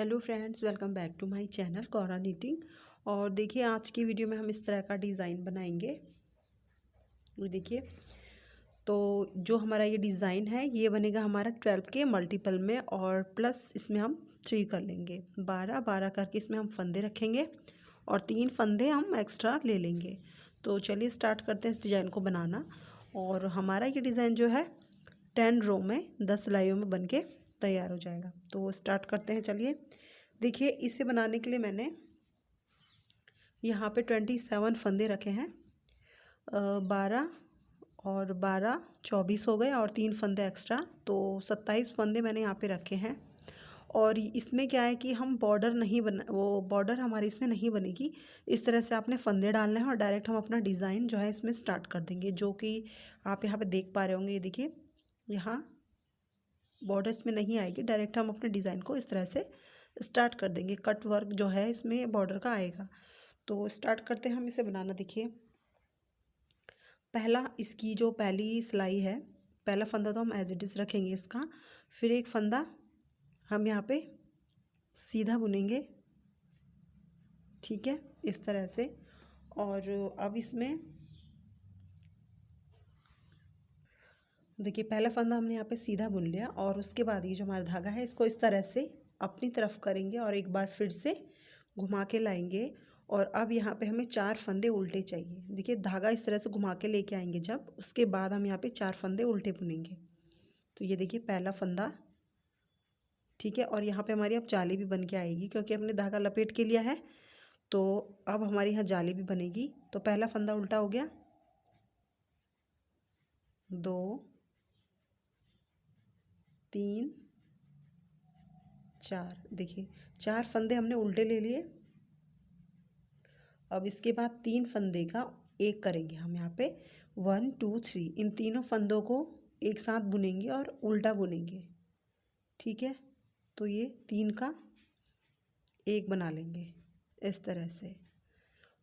Hello friends, welcome back to my channel Gaura knitting. और देखिए, आज की वीडियो में हम इस तरह का डिज़ाइन बनाएंगे। ये देखिए, तो जो हमारा ये डिज़ाइन है ये बनेगा हमारा 12 के मल्टीपल में, और प्लस इसमें हम 3 कर लेंगे। 12 12 करके इसमें हम फंदे रखेंगे और 3 फंदे हम एक्स्ट्रा ले लेंगे। तो चलिए स्टार्ट करते हैं इस डिज़ाइन को बनाना। और हमारा ये डिज़ाइन जो है 10 रो में 10 सिलाइयों में बन के तैयार हो जाएगा। तो स्टार्ट करते हैं। चलिए देखिए, इसे बनाने के लिए मैंने यहाँ पे 27 फंदे रखे हैं। 12 और 12 24 हो गए, और 3 फंदे एक्स्ट्रा, तो 27 फंदे मैंने यहाँ पे रखे हैं। और इसमें क्या है कि हम बॉर्डर नहीं बना, वो बॉर्डर हमारी इसमें नहीं बनेगी। इस तरह से आपने फंदे डालने हैं और डायरेक्ट हम अपना डिज़ाइन जो है इसमें स्टार्ट कर देंगे, जो कि आप यहाँ पे देख पा रहे होंगे। ये देखिए, यहाँ बॉर्डर इसमें नहीं आएगी, डायरेक्ट हम अपने डिज़ाइन को इस तरह से स्टार्ट कर देंगे। कट वर्क जो है इसमें बॉर्डर का आएगा। तो स्टार्ट करते हैं हम इसे बनाना। देखिए, पहला इसकी जो पहली सिलाई है, पहला फंदा तो हम एज इट इज़ रखेंगे इसका। फिर एक फंदा हम यहाँ पे सीधा बुनेंगे, ठीक है, इस तरह से। और अब इसमें देखिए, पहला फंदा हमने यहाँ पे सीधा बुन लिया, और उसके बाद ये जो हमारा धागा है इसको इस तरह से अपनी तरफ करेंगे और एक बार फिर से घुमा के लाएंगे। और अब यहाँ पे हमें 4 फंदे उल्टे चाहिए। देखिए, धागा इस तरह से घुमा के लेके आएंगे जब, उसके बाद हम यहाँ पे 4 फंदे उल्टे बुनेंगे। तो ये देखिए, पहला फंदा, ठीक है। और यहाँ पे हमारी अब जाली भी बन के आएगी, क्योंकि हमने धागा लपेट के लिया है। तो अब हमारी यहाँ जाली भी बनेगी। तो पहला फंदा उल्टा हो गया, 2 3 4। देखिए, 4 फंदे हमने उल्टे ले लिए। अब इसके बाद 3 फंदे का एक करेंगे हम यहाँ पे, 1 2 3। इन तीनों फंदों को एक साथ बुनेंगे और उल्टा बुनेंगे, ठीक है। तो ये 3 का एक बना लेंगे इस तरह से,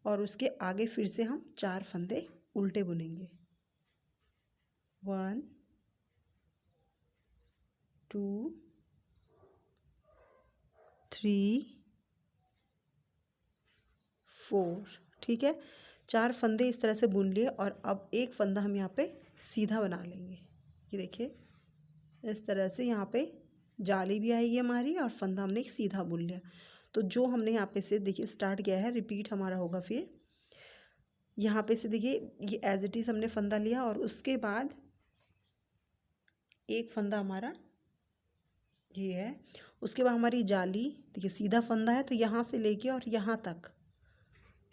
और उसके आगे फिर से हम 4 फंदे उल्टे बुनेंगे, 1 2 3 4, ठीक है। 4 फंदे इस तरह से बुन लिए, और अब एक फंदा हम यहाँ पे सीधा बना लेंगे। ये देखिए, इस तरह से यहाँ पे जाली भी आएगी हमारी, और फंदा हमने एक सीधा बुन लिया। तो जो हमने यहाँ पे से देखिए स्टार्ट किया है, रिपीट हमारा होगा। फिर यहाँ पे से देखिए, ये एज इट इज़ हमने फंदा लिया, और उसके बाद एक फंदा हमारा ये है। उसके बाद हमारी जाली, देखिए सीधा फंदा है, तो यहाँ से लेके और यहाँ तक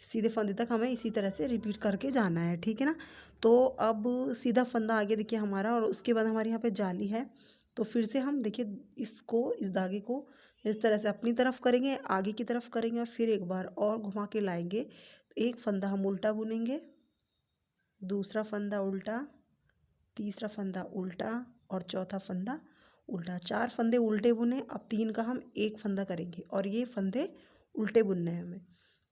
सीधे फंदे तक हमें इसी तरह से रिपीट करके जाना है, ठीक है ना। तो अब सीधा फंदा आगे देखिए हमारा, और उसके बाद हमारे यहाँ पे जाली है। तो फिर से हम देखिए इसको, इस धागे को इस तरह से अपनी तरफ करेंगे, आगे की तरफ करेंगे, और फिर एक बार और घुमा के लाएंगे। तो एक फंदा हम उल्टा बुनेंगे, दूसरा फंदा उल्टा, तीसरा फंदा उल्टा, और चौथा फंदा उल्टा। 4 फंदे उल्टे बुने। अब 3 का हम एक फंदा करेंगे, और ये फंदे उल्टे बुनने हैं हमें।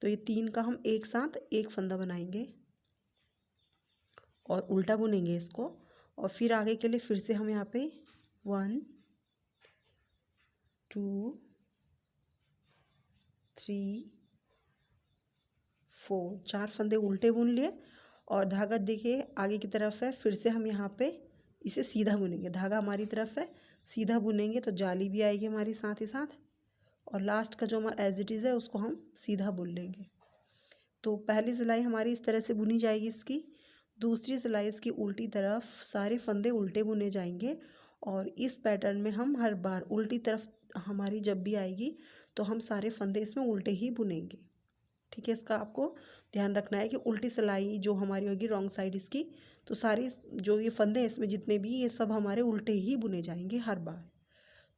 तो ये 3 का हम एक साथ एक फंदा बनाएंगे और उल्टा बुनेंगे इसको। और फिर आगे के लिए फिर से हम यहाँ पे 1 2 3 4, 4 फंदे उल्टे बुन लिए, और धागा देखिए आगे की तरफ है। फिर से हम यहाँ पे इसे सीधा बुनेंगे, धागा हमारी तरफ है, सीधा बुनेंगे तो जाली भी आएगी हमारी साथ ही साथ। और लास्ट का जो हमारा एज इट इज़ है उसको हम सीधा बुन लेंगे। तो पहली सिलाई हमारी इस तरह से बुनी जाएगी इसकी। दूसरी सिलाई इसकी उल्टी तरफ, सारे फंदे उल्टे बुने जाएंगे। और इस पैटर्न में हम हर बार उल्टी तरफ हमारी जब भी आएगी तो हम सारे फंदे इसमें उल्टे ही बुनेंगे, ठीक है। इसका आपको ध्यान रखना है कि उल्टी सिलाई जो हमारी होगी रॉन्ग साइड इसकी, तो सारी जो ये फंदे हैं इसमें जितने भी, ये सब हमारे उल्टे ही बुने जाएंगे हर बार।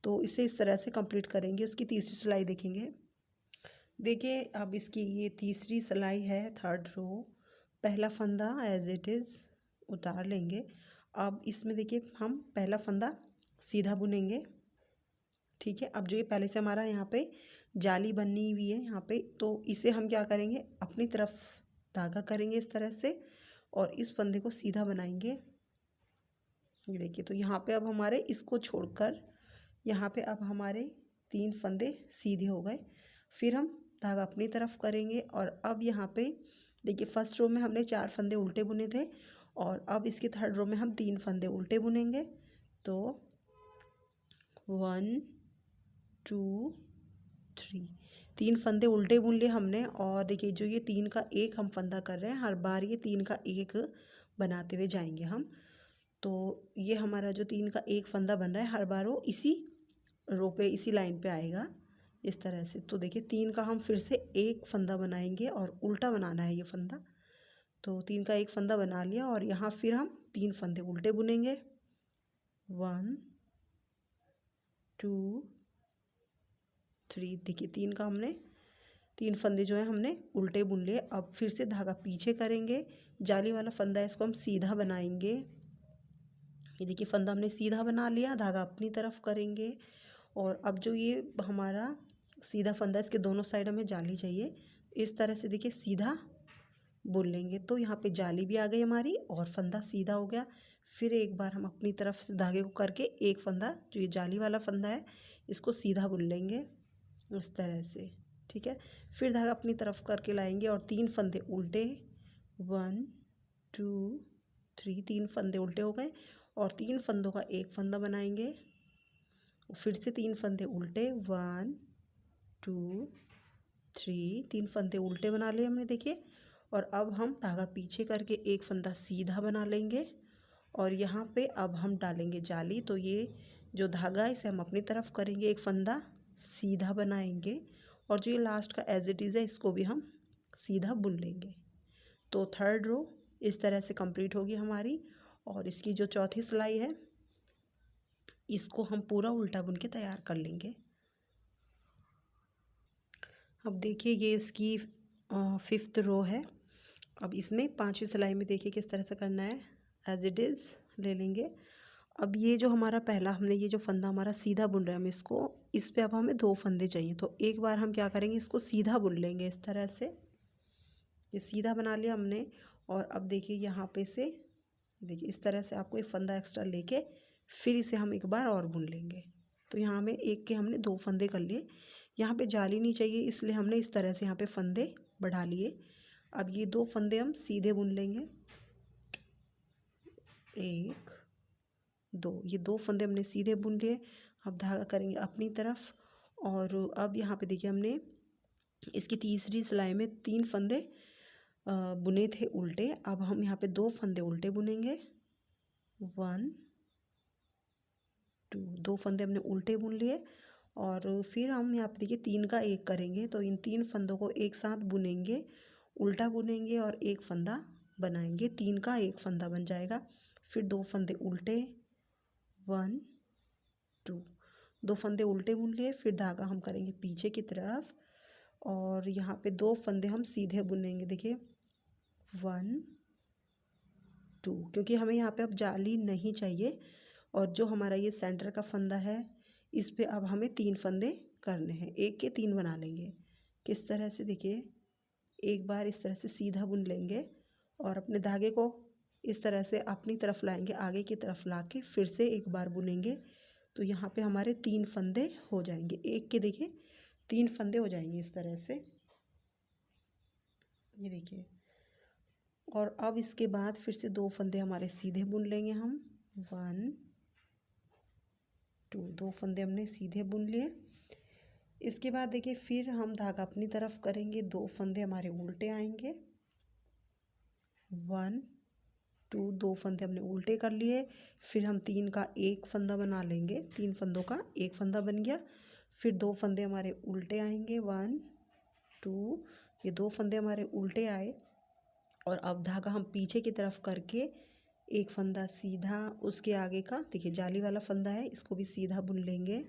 तो इसे इस तरह से कंप्लीट करेंगे। उसकी तीसरी सिलाई देखेंगे। देखिए, अब इसकी ये तीसरी सिलाई है, 3rd रो। पहला फंदा एज इट इज़ उतार लेंगे। अब इसमें देखिए हम पहला फंदा सीधा बुनेंगे, ठीक है। अब जो ये पहले से हमारा यहाँ पे जाली बनी हुई है यहाँ पे, तो इसे हम क्या करेंगे, अपनी तरफ धागा करेंगे इस तरह से, और इस फंदे को सीधा बनाएंगे। ये देखिए, तो यहाँ पे अब हमारे इसको छोड़कर यहाँ पे अब हमारे 3 फंदे सीधे हो गए। फिर हम धागा अपनी तरफ करेंगे और अब यहाँ पे देखिए फर्स्ट रो में हमने 4 फंदे उल्टे बुने थे और अब इसकी थर्ड रो में हम 3 फंदे उल्टे बुनेंगे। तो 1 2 3 3 फंदे उल्टे बुन लिए हमने। और देखिए जो ये 3 का एक हम फंदा कर रहे हैं, हर बार ये 3 का एक बनाते हुए जाएंगे हम। तो ये हमारा जो 3 का एक फंदा बन रहा है, हर बार वो इसी रो पे इसी लाइन पे आएगा इस तरह से। तो देखिए 3 का हम फिर से एक फंदा बनाएंगे और उल्टा बनाना है ये फंदा। तो 3 का एक फंदा बना लिया और यहाँ फिर हम 3 फंदे उल्टे बुनेंगे। 1 2 3 देखिए 3 का हमने 3 फंदे जो है हमने उल्टे बुन लिए। अब फिर से धागा पीछे करेंगे, जाली वाला फंदा है इसको हम सीधा बनाएंगे। ये देखिए फंदा हमने सीधा बना लिया, धागा अपनी तरफ करेंगे और अब जो ये हमारा सीधा फंदा इसके दोनों साइड हमें जाली चाहिए। इस तरह से देखिए सीधा बुन लेंगे। तो यहाँ पे जाली भी आ गई हमारी और फंदा सीधा हो गया। फिर एक बार हम अपनी तरफ से धागे को करके एक फंदा जो ये जाली वाला फंदा है इसको सीधा बुन लेंगे इस तरह से, ठीक है। फिर धागा अपनी तरफ करके लाएंगे और 3 फंदे उल्टे, 1 2 3 3 फंदे उल्टे हो गए और 3 फंदों का एक फंदा बनाएंगे। फिर से 3 फंदे उल्टे, 1 2 3 3 फंदे उल्टे बना लिए हमने देखिए। और अब हम धागा पीछे करके एक फंदा सीधा बना लेंगे और यहाँ पे अब हम डालेंगे जाली। तो ये जो धागा है इसे हम अपनी तरफ करेंगे, एक फंदा सीधा बनाएंगे और जो ये लास्ट का एज इट इज़ है इसको भी हम सीधा बुन लेंगे। तो थर्ड रो इस तरह से कंप्लीट होगी हमारी। और इसकी जो चौथी सिलाई है इसको हम पूरा उल्टा बुन के तैयार कर लेंगे। अब देखिए ये इसकी 5th रो है। अब इसमें 5वीं सिलाई में देखिए किस तरह से करना है, एज इट इज़ ले लेंगे। अब ये जो हमारा पहला हमने ये जो फंदा हमारा सीधा बुन रहे हैं हम इसको, इस पे अब हमें 2 फंदे चाहिए। तो एक बार हम क्या करेंगे, इसको सीधा बुन लेंगे इस तरह से। ये सीधा बना लिया हमने और अब देखिए यहाँ पे से देखिए इस तरह से आपको एक फंदा एक्स्ट्रा लेके फिर इसे हम एक बार और बुन लेंगे। तो यहाँ में एक के हमने 2 फंदे कर लिए। यहाँ पे जाली नहीं चाहिए इसलिए हमने इस तरह से यहाँ पे फंदे बढ़ा लिए। अब ये 2 फंदे हम सीधे बुन लेंगे, 1 2, ये 2 फंदे हमने सीधे बुन लिए। अब धागा करेंगे अपनी तरफ और अब यहाँ पे देखिए हमने इसकी तीसरी सिलाई में 3 फंदे बुने थे उल्टे। अब हम यहाँ पे 2 फंदे उल्टे बुनेंगे, 1 2, 2 फंदे हमने उल्टे बुन लिए। और फिर हम यहाँ पे देखिए 3 का एक करेंगे। तो इन 3 फंदों को एक साथ बुनेंगे, उल्टा बुनेंगे और एक फंदा बनाएंगे, 3 का एक फंदा बन जाएगा। फिर 2 फंदे उल्टे, 1 2, 2 फंदे उल्टे बुन लिए। फिर धागा हम करेंगे पीछे की तरफ और यहाँ पे 2 फंदे हम सीधे बुनेंगे देखिए, 1 2, क्योंकि हमें यहाँ पे अब जाली नहीं चाहिए। और जो हमारा ये सेंटर का फंदा है इस पे अब हमें 3 फंदे करने हैं, एक के 3 बना लेंगे। किस तरह से देखिए, एक बार इस तरह से सीधा बुन लेंगे और अपने धागे को इस तरह से अपनी तरफ लाएंगे, आगे की तरफ ला के फिर से एक बार बुनेंगे। तो यहाँ पे हमारे 3 फंदे हो जाएंगे, एक के देखिए 3 फंदे हो जाएंगे इस तरह से, ये देखिए। और अब इसके बाद फिर से 2 फंदे हमारे सीधे बुन लेंगे हम, 1 2, 2 फंदे हमने सीधे बुन लिए। इसके बाद देखिए फिर हम धागा अपनी तरफ करेंगे, 2 फंदे हमारे उल्टे आएंगे, 1 2, 2 फंदे हमने उल्टे कर लिए। फिर हम 3 का एक फंदा बना लेंगे, 3 फंदों का एक फंदा बन गया। फिर 2 फंदे हमारे उल्टे आएंगे, 1 2, ये 2 फंदे हमारे उल्टे आए। और अब धागा हम पीछे की तरफ करके एक फंदा सीधा, उसके आगे का देखिए जाली वाला फंदा है इसको भी सीधा बुन लेंगे।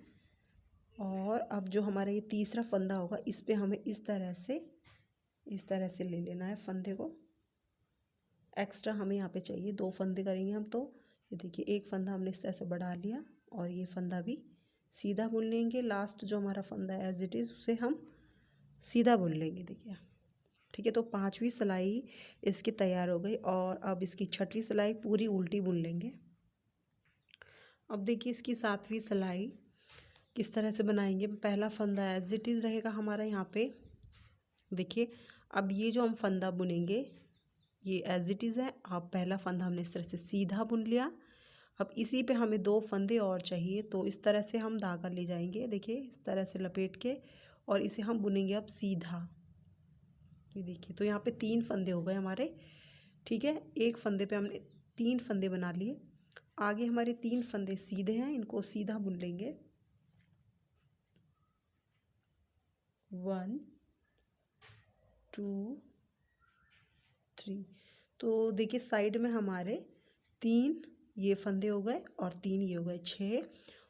और अब जो हमारा ये तीसरा फंदा होगा इस पे हमें इस तरह से ले लेना है फंदे को। एक्स्ट्रा हमें यहाँ पे चाहिए 2 फंदे करेंगे हम। तो ये देखिए एक फंदा हमने इस तरह से बढ़ा लिया और ये फंदा भी सीधा बुन लेंगे। लास्ट जो हमारा फंदा है एज इट इज़ उसे हम सीधा बुन लेंगे देखिए, ठीक है। तो 5वीं सिलाई इसकी तैयार हो गई और अब इसकी 6वीं सिलाई पूरी उल्टी बुन लेंगे। अब देखिए इसकी 7वीं सिलाई। किस तरह से बनाएंगे। पहला फंदा एज इट इज़ रहेगा हमारा यहाँ पे। देखिए अब ये जो हम फंदा बुनेंगे ये एज इट इज़ है। अब पहला फंदा हमने इस तरह से सीधा बुन लिया। अब इसी पे हमें 2 फंदे और चाहिए, तो इस तरह से हम धागा ले जाएंगे। देखिए इस तरह से लपेट के और इसे हम बुनेंगे अब सीधा। ये देखिए तो यहाँ पे 3 फंदे हो गए हमारे। ठीक है, एक फंदे पे हमने 3 फंदे बना लिए। आगे हमारे 3 फंदे सीधे हैं, इनको सीधा बुन लेंगे। 1 2 3। तो देखिए साइड में हमारे 3 ये फंदे हो गए और 3 ये हो गए 6,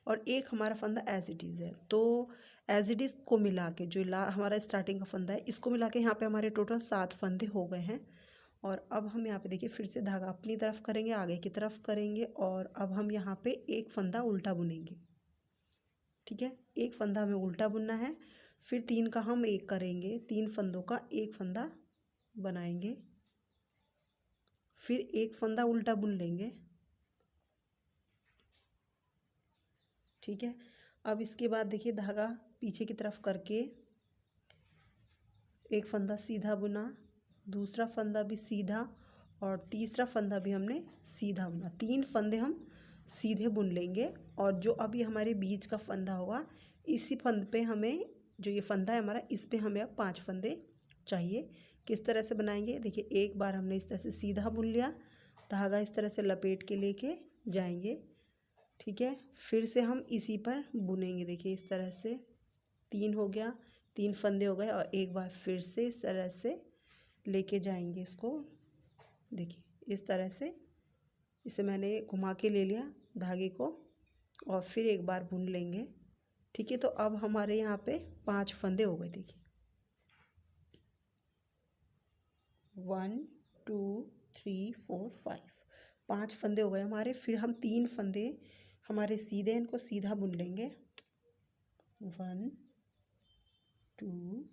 और एक हमारा फंदा एज इट इज़ है। तो एज इट इज़ को मिला के जो हमारा स्टार्टिंग का फंदा है इसको मिला के यहाँ पे हमारे टोटल 7 फंदे हो गए हैं। और अब हम यहाँ पे देखिए फिर से धागा अपनी तरफ करेंगे, आगे की तरफ करेंगे, और अब हम यहाँ पे एक फंदा उल्टा बुनेंगे। ठीक है, एक फंदा हमें उल्टा बुनना है, फिर 3 का हम एक करेंगे, 3 फंदों का एक फंदा बनाएंगे, फिर एक फंदा उल्टा बुन लेंगे। ठीक है, अब इसके बाद देखिए धागा पीछे की तरफ करके एक फंदा सीधा बुना, दूसरा फंदा भी सीधा, और तीसरा फंदा भी हमने सीधा बुना। 3 फंदे हम सीधे बुन लेंगे, और जो अभी हमारे बीच का फंदा होगा इसी फंद पे हमें, जो ये फंदा है हमारा, इस पे हमें अब 5 फंदे चाहिए। किस तरह से बनाएंगे, देखिए एक बार हमने इस तरह से सीधा बुन लिया, धागा इस तरह से लपेट के लेके जाएंगे। ठीक है, फिर से हम इसी पर बुनेंगे। देखिए इस तरह से 3 हो गया, 3 फंदे हो गए, और एक बार फिर से इस तरह से लेके जाएंगे इसको। देखिए इस तरह से इसे मैंने घुमा के ले लिया धागे को, और फिर एक बार बुन लेंगे। ठीक है, तो अब हमारे यहाँ पे 5 फंदे हो गए। देखिए 1 2 3 4 5, 5 फंदे हो गए हमारे। फिर हम 3 फंदे हमारे सीधे, इनको सीधा बुन लेंगे। 1 2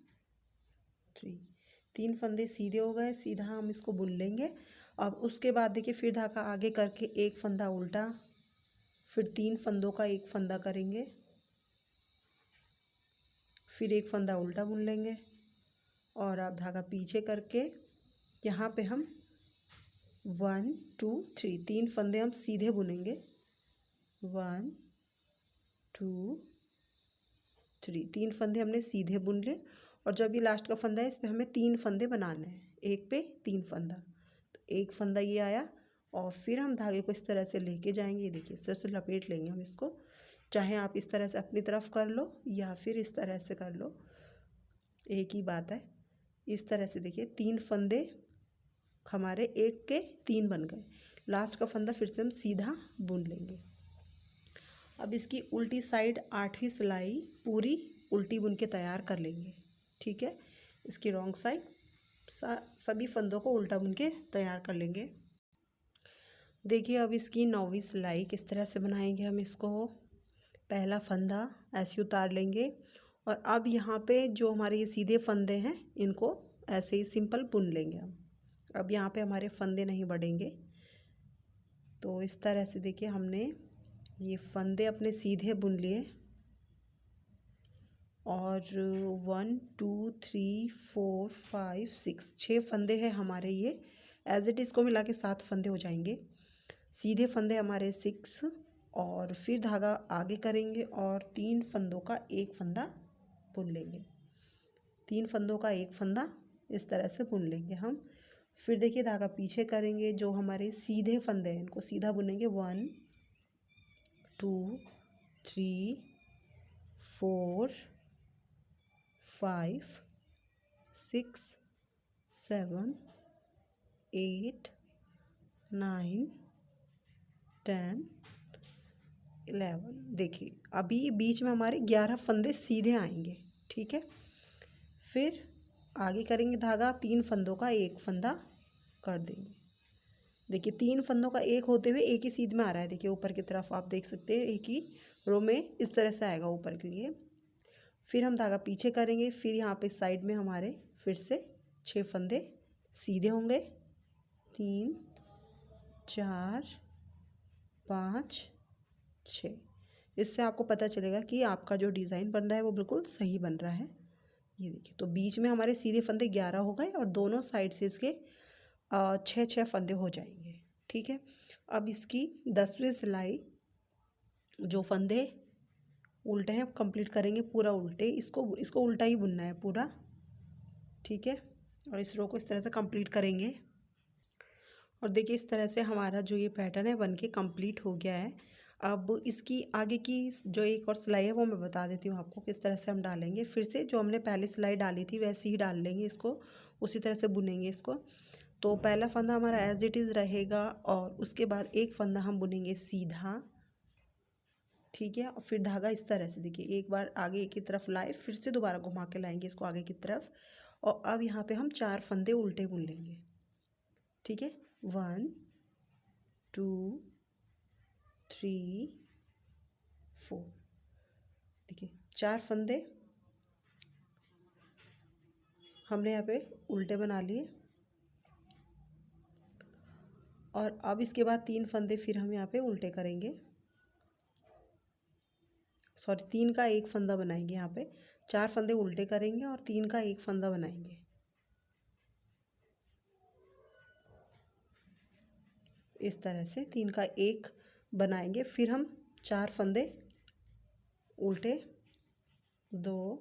3, 3 फंदे सीधे हो गए, सीधा हम इसको बुन लेंगे। अब उसके बाद देखिए फिर धागा आगे करके एक फंदा उल्टा, फिर 3 फंदों का एक फंदा करेंगे, फिर एक फंदा उल्टा बुन लेंगे, और अब धागा पीछे करके यहाँ पे हम 1 2 3, 3 फंदे हम सीधे बुनेंगे। 1 2 3, 3 फंदे हमने सीधे बुन लिए, और जो अभी लास्ट का फंदा है इस पे हमें 3 फंदे बनाने हैं, एक पे 3 फंदा। तो एक फंदा ये आया, और फिर हम धागे को इस तरह से लेके जाएंगे। देखिए इस तरह से लपेट लेंगे हम इसको, चाहे आप इस तरह से अपनी तरफ कर लो या फिर इस तरह से कर लो, एक ही बात है। इस तरह से देखिए 3 फंदे हमारे एक के 3 बन गए। लास्ट का फंदा फिर से हम सीधा बुन लेंगे। अब इसकी उल्टी साइड 8वीं सिलाई पूरी उल्टी बुन के तैयार कर लेंगे। ठीक है, इसकी रॉन्ग साइड सभी फंदों को उल्टा बुन के तैयार कर लेंगे। देखिए अब इसकी 9वीं सिलाई किस तरह से बनाएंगे हम इसको। पहला फंदा ऐसे उतार लेंगे, और अब यहाँ पे जो हमारे ये सीधे फंदे हैं इनको ऐसे ही सिंपल बुन लेंगे हम। अब यहाँ पे हमारे फंदे नहीं बढ़ेंगे, तो इस तरह से देखिए हमने ये फंदे अपने सीधे बुन लिए, और 1 2 3 4 5 6, 6 फंदे हैं हमारे। ये एज इट इज़ को मिला के 7 फंदे हो जाएंगे। सीधे फंदे हमारे 6, और फिर धागा आगे करेंगे और 3 फंदों का एक फंदा बुन लेंगे। 3 फंदों का एक फंदा इस तरह से बुन लेंगे हम। फिर देखिए धागा पीछे करेंगे, जो हमारे सीधे फंदे हैं इनको सीधा बुनेंगे। 1 2 3 4 5 6 7 8 9 10 11। देखिए अभी बीच में हमारे 11 फंदे सीधे आएंगे। ठीक है, फिर आगे करेंगे धागा, 3 फंदों का एक फंदा कर देंगे। देखिए 3 फंदों का एक होते हुए एक ही सीध में आ रहा है। देखिए ऊपर की तरफ आप देख सकते हैं, एक ही रो में इस तरह से आएगा ऊपर के लिए। फिर हम धागा पीछे करेंगे, फिर यहाँ पे साइड में हमारे फिर से 6 फंदे सीधे होंगे। 3 4 5 6, इससे आपको पता चलेगा कि आपका जो डिज़ाइन बन रहा है वो बिल्कुल सही बन रहा है। ये देखिए, तो बीच में हमारे सीधे फंदे 11 हो गए और दोनों साइड से इसके 6 फंदे हो जाएंगे। ठीक है, अब इसकी 10वीं सिलाई जो फंदे उल्टे हैं कंप्लीट करेंगे, पूरा उल्टे, इसको उल्टा ही बुनना है पूरा। ठीक है, और इस रो को इस तरह से कंप्लीट करेंगे। और देखिए इस तरह से हमारा जो ये पैटर्न है बनके कंप्लीट हो गया है। अब इसकी आगे की जो एक और सिलाई है वो मैं बता देती हूँ आपको किस तरह से हम डालेंगे। फिर से जो हमने पहले सिलाई डाली थी वैसे ही डाल लेंगे इसको, उसी तरह से बुनेंगे इसको। तो पहला फंदा हमारा एज इट इज़ रहेगा और उसके बाद एक फंदा हम बुनेंगे सीधा। ठीक है, और फिर धागा इस तरह से देखिए, एक बार आगे की तरफ लाए, फिर से दोबारा घुमा के लाएंगे इसको आगे की तरफ। और अब यहाँ पे हम 4 फंदे उल्टे बुन लेंगे। ठीक है, 1 2 3 4। देखिए 4 फंदे हमने यहाँ पे उल्टे बना लिए। और अब इसके बाद 3 फंदे फिर हम यहाँ पे उल्टे करेंगे, सॉरी 3 का एक फंदा बनाएंगे। यहाँ पे 4 फंदे उल्टे करेंगे और 3 का एक फंदा बनाएंगे। इस तरह से 3 का एक बनाएंगे, फिर हम 4 फंदे उल्टे, 2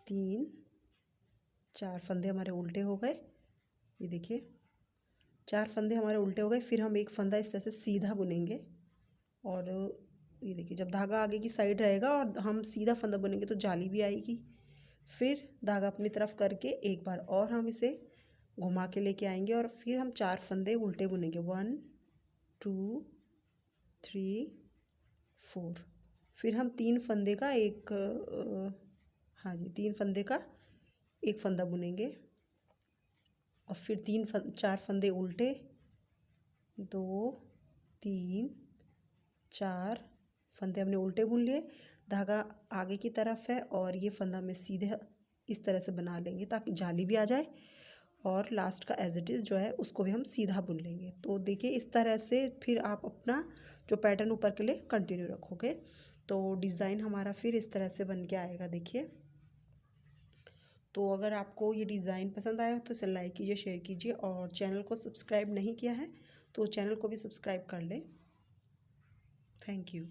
3 4 फंदे हमारे उल्टे हो गए। ये देखिए 4 फंदे हमारे उल्टे हो गए, फिर हम एक फंदा इस तरह से सीधा बुनेंगे। और ये देखिए जब धागा आगे की साइड रहेगा और हम सीधा फंदा बुनेंगे तो जाली भी आएगी। फिर धागा अपनी तरफ करके एक बार और हम इसे घुमा के लेके आएंगे और फिर हम 4 फंदे उल्टे बुनेंगे, 1 2 3 4। फिर हम 3 फंदे का एक हाँ जी 3 फंदे का एक फंदा बुनेंगे और फिर 4 फंदे उल्टे, 2 3 4 फंदे हमने उल्टे बुन लिए। धागा आगे की तरफ है और ये फंदा में सीधे इस तरह से बना लेंगे ताकि जाली भी आ जाए। और लास्ट का एज इट इज़ जो है उसको भी हम सीधा बुन लेंगे। तो देखिए इस तरह से फिर आप अपना जो पैटर्न ऊपर के लिए कंटिन्यू रखोगे तो डिज़ाइन हमारा फिर इस तरह से बन के आएगा। देखिए, तो अगर आपको ये डिज़ाइन पसंद आया तो इसे लाइक कीजिए, शेयर कीजिए और चैनल को सब्सक्राइब नहीं किया है तो चैनल को भी सब्सक्राइब कर लें। Thank you.